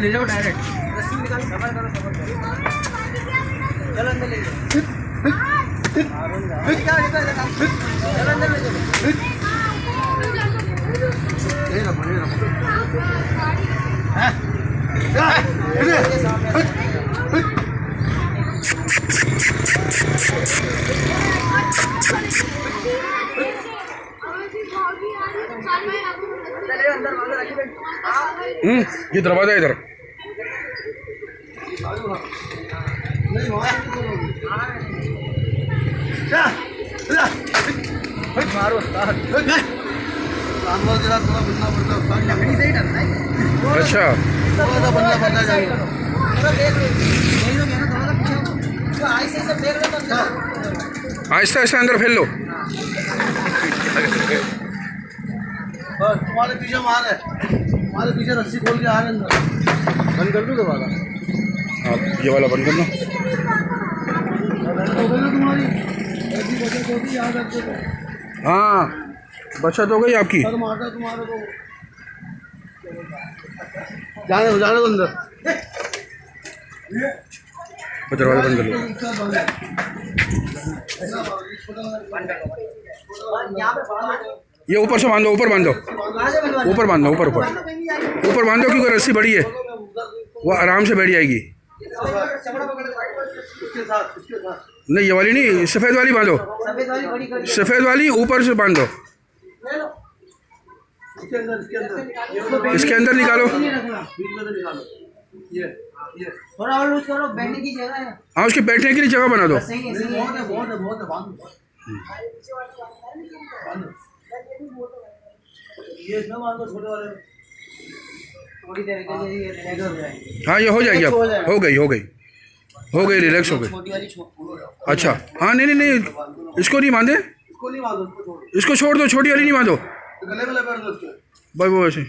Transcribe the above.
ले जाओ डायरेक्ट रस्सी निकालो सफर करो चलो अंदर ले जाओ चलो अंदर ले जाओ ये दरवाजा इधर मारो लकड़ी से ही डरना है। अच्छा आहिस्ता आहिस्ता अंदर फैल लो। तुम्हारे पीछे मार है, तुम्हारे पीछे रस्सी खोल के आ रहे अंदर। बंद कर दो दोबारा। आप ये वाला बंद कर लो। तुम्हारी ऐसी बचत होती याद रखते थे। हाँ बचत हो गई आपकी। सर मारता तुम्हारे को। जाने दो अंदर। दरवाजा बंद कर लो। ये ऊपर से बांधो, ऊपर बांधो, ऊपर बांधो, ऊपर ऊपर ऊपर बांधो क्योंकि रस्सी बड़ी है, वो आराम से बैठ जाएगी। नहीं ये वाली नहीं, सफ़ेद वाली बांधो, सफ़ेद वाली ऊपर से बांधो। इसके अंदर निकालो। थोड़ा और लूज करो, बैठने की जगह है। हाँ उसके बैठने के लिए जगह बना दो। थोड़ी देर के लिए रिलैक्स हो जाएगी। हाँ ये हो जाएगी अब, हो गई रिलैक्स हो गई। छोटी वाली अच्छा हाँ नहीं इसको नहीं बांधे, इसको छोड़ दो, छोटी वाली नहीं बांधो गले में लपेट दो उसके। भाई वो ऐसे